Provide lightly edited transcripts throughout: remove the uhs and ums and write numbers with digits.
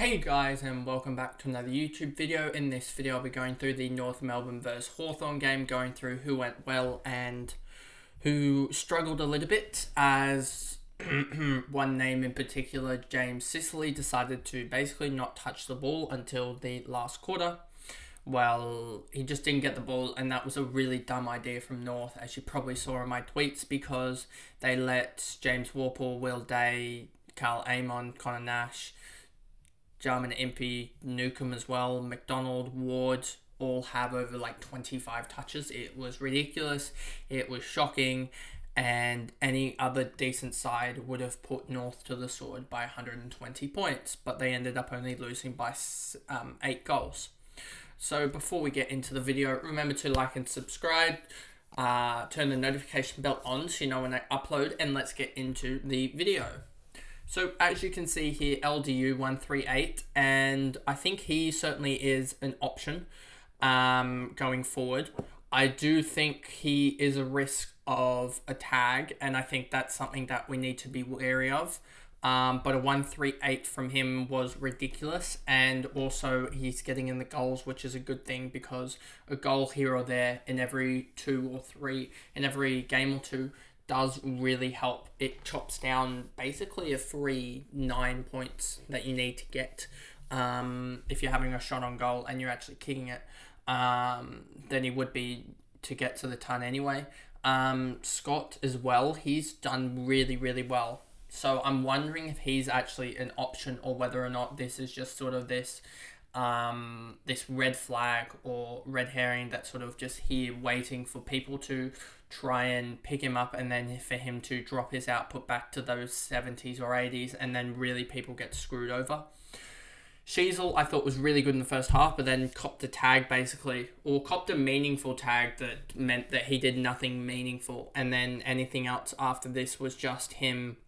Hey guys, and welcome back to another YouTube video. In this video I'll be going through the North Melbourne vs Hawthorn game, going through who went well and who struggled a little bit, as one name in particular, James Sicily, decided to basically not touch the ball until the last quarter. Well, he just didn't get the ball, and that was a really dumb idea from North, as you probably saw in my tweets, because they let James Worpel, Will Day, Carl Amon, Connor Nash, Jarman Impey, Newcomb as well, McDonald, Ward, all have over like 25 touches. It was ridiculous. It was shocking. And any other decent side would have put North to the sword by 120 points. But they ended up only losing by 8 goals. So before we get into the video, remember to like and subscribe. Turn the notification bell on so you know when I upload. And let's get into the video. So as you can see here, LDU138, and I think he certainly is an option going forward. I do think he is a risk of a tag, and I think that's something that we need to be wary of. But a 138 from him was ridiculous, and also he's getting in the goals, which is a good thing, because a goal here or there in every 2 or 3, in every game or 2, does really help. It chops down basically a free 9 points that you need to get if you're having a shot on goal and you're actually kicking it, than he would be to get to the ton anyway. Scott as well, he's done really well. So I'm wondering if he's actually an option, or whether or not this is just sort of this this red flag or red herring that's sort of just here waiting for people to try and pick him up, and then for him to drop his output back to those 70s or 80s, and then really people get screwed over. Sheasel I thought was really good in the first half, but then copped a tag basically, or copped a meaningful tag that meant that he did nothing meaningful, and then anything else after this was just him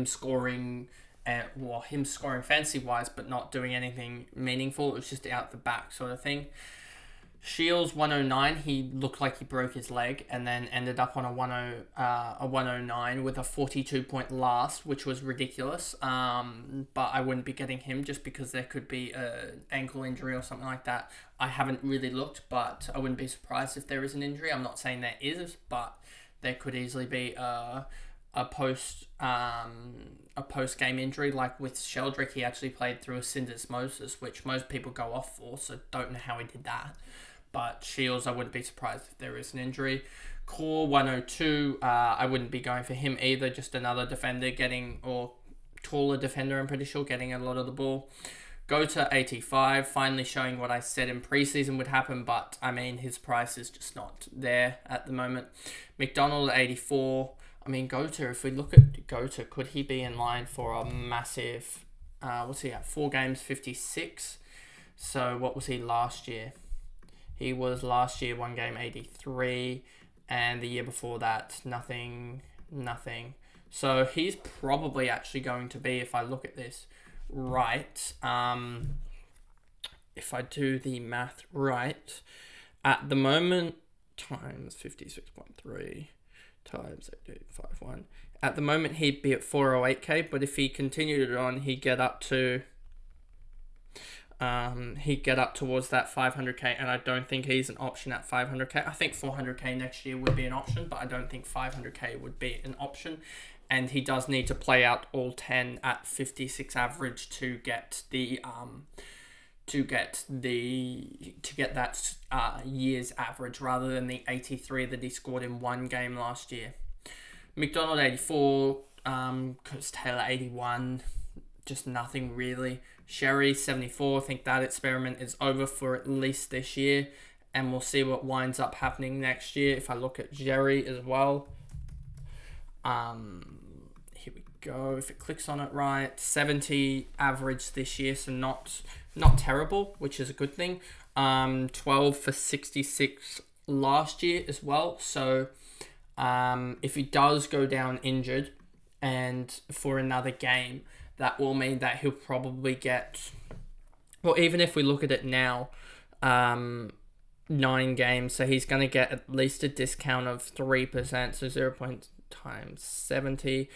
scoring, him scoring fancy wise, but not doing anything meaningful. It was just out the back sort of thing. Shields 109, he looked like he broke his leg, and then ended up on a 109 with a 42-point last, which was ridiculous. But I wouldn't be getting him just because there could be an ankle injury or something like that. I haven't really looked, but I wouldn't be surprised if there is an injury. I'm not saying there is, but there could easily be a post game injury, like with Sheldrick. He actually played through a syndesmosis, which most people go off for, so don't know how he did that. But Shields, I wouldn't be surprised if there is an injury. Core 102, I wouldn't be going for him either. Just another defender or taller defender, I'm pretty sure, getting a lot of the ball. Go to 85, finally showing what I said in preseason would happen, but I mean, his price is just not there at the moment. McDonald 84. I mean, Gota, if we look at Gota, could he be in line for a massive, what's he at, 4 games, 56? So what was he last year? He was last year 1 game, 83, and the year before that, nothing. So he's probably actually going to be, if I look at this right, if I do the math right, at the moment, times 56.3, times 8.51. At the moment, he'd be at 408k, but if he continued it on, he'd get up to towards that 500k, and I don't think he's an option at 500k. I think 400k next year would be an option, but I don't think 500k would be an option. And he does need to play out all 10 at 56 average to get that year's average, rather than the 83 that he scored in 1 game last year. McDonald 84, Curtis Taylor 81, just nothing really. Sherry 74, I think that experiment is over for at least this year, and we'll see what winds up happening next year. If I look at Jerry as well, here we go, if it clicks on it right, 70 average this year, so not terrible, which is a good thing. 12 for 66 last year as well, so if he does go down injured and for another game, that will mean that he'll probably get, well, even if we look at it now, 9 games, so he's going to get at least a discount of 3%, so 0. times 70.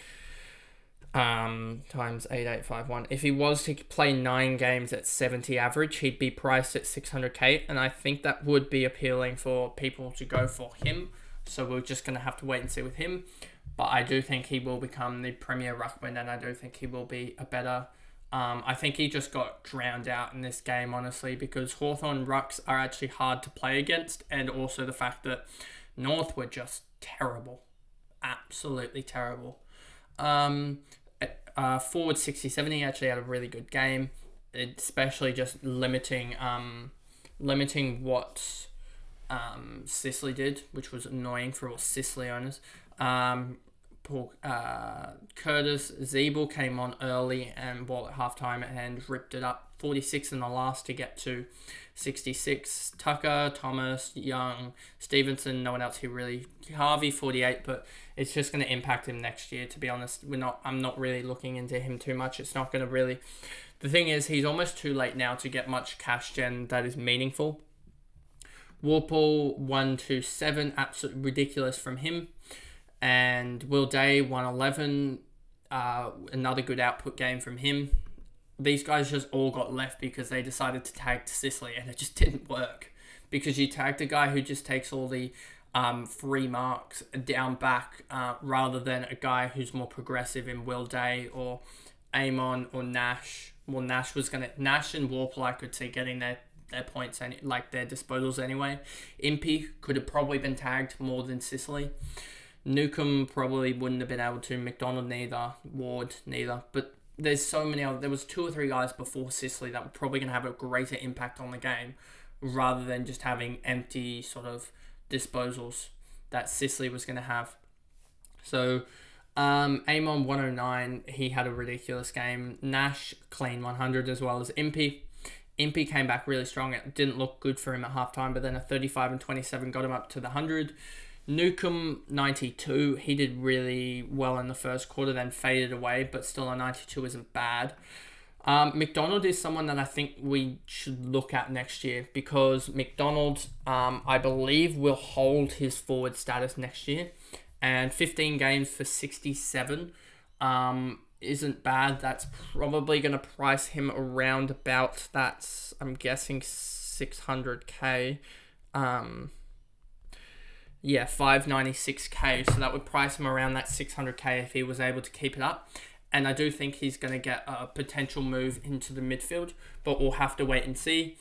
times 8851. If he was to play 9 games at 70 average, he'd be priced at 600k, and I think that would be appealing for people to go for him. So we're just going to have to wait and see with him. But I do think he will become the premier ruckman, and I do think he will be a better... I think he just got drowned out in this game, honestly, because Hawthorn rucks are actually hard to play against, and also the fact that North were just terrible. Absolutely terrible. Forward 67, he actually had a really good game, especially just limiting what Sicily did, which was annoying for all Sicily owners. Curtis Zeeble came on early and ball at halftime and ripped it up. 46 in the last to get to 66. Tucker, Thomas, Young, Stevenson, no one else who really... Harvey, 48, but it's just going to impact him next year, to be honest. I'm not really looking into him too much. It's not going to really... The thing is, he's almost too late now to get much cash gen that is meaningful. Warple, 127, absolutely ridiculous from him. And Will Day, 111, another good output game from him. These guys just all got left because they decided to tag to Sicily, and it just didn't work. Because you tagged a guy who just takes all the free marks down back, rather than a guy who's more progressive in Will Day or Amon or Nash. Well, Nash and Warple I could see getting their points, like their disposals anyway. Impey could have probably been tagged more than Sicily. Newcomb probably wouldn't have been able to. McDonald neither. Ward neither. But there's so many other... There was 2 or 3 guys before Sicily that were probably going to have a greater impact on the game rather than just having empty sort of disposals that Sicily was going to have. So, Amon 109, he had a ridiculous game. Nash, clean 100 as well as Impey. Impey came back really strong. It didn't look good for him at halftime, but then a 35 and 27 got him up to the 100. Newcomb, 92. He did really well in the first quarter, then faded away, but still a 92 isn't bad. McDonald is someone that I think we should look at next year because McDonald, I believe, will hold his forward status next year. And 15 games for 67 isn't bad. That's probably going to price him around about, that's, I'm guessing, 600k. Yeah, 596k, so that would price him around that 600k if he was able to keep it up. And I do think he's going to get a potential move into the midfield, but we'll have to wait and see.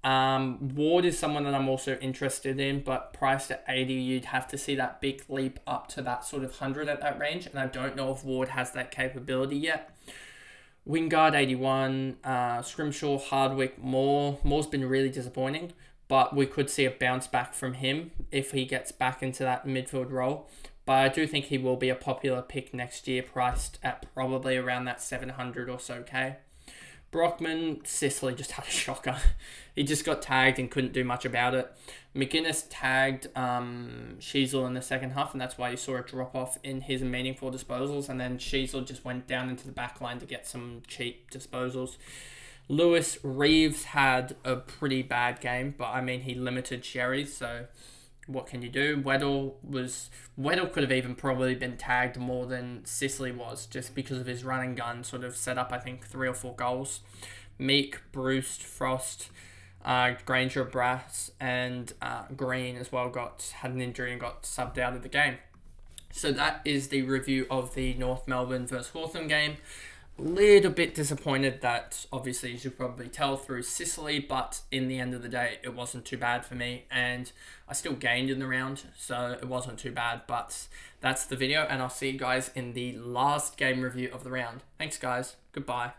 Ward is someone that I'm also interested in, but priced at 80, you'd have to see that big leap up to that sort of 100 at that range, and I don't know if Ward has that capability yet. Wingard, 81, Scrimshaw, Hardwick, Moore. Moore's been really disappointing, but we could see a bounce back from him if he gets back into that midfield role. But I do think he will be a popular pick next year, priced at probably around that 700 or so K. Brockman, Sicily just had a shocker. He just got tagged and couldn't do much about it. McGuinness tagged Sheasel in the second half, and that's why you saw a drop-off in his meaningful disposals. And then Sheasel just went down into the back line to get some cheap disposals. Lewis Reeves had a pretty bad game, but I mean, he limited Sherry, so what can you do? Weddle could have even probably been tagged more than Sicily was, just because of his run and gun sort of set up, I think, 3 or 4 goals. Meek, Bruce, Frost, Granger, Brass, and Green as well had an injury and got subbed out of the game. So that is the review of the North Melbourne versus Hawthorn game. Little bit disappointed that, obviously, you should probably tell through Sicily, but in the end of the day, it wasn't too bad for me, and I still gained in the round, so it wasn't too bad, but that's the video, and I'll see you guys in the last game review of the round. Thanks, guys. Goodbye.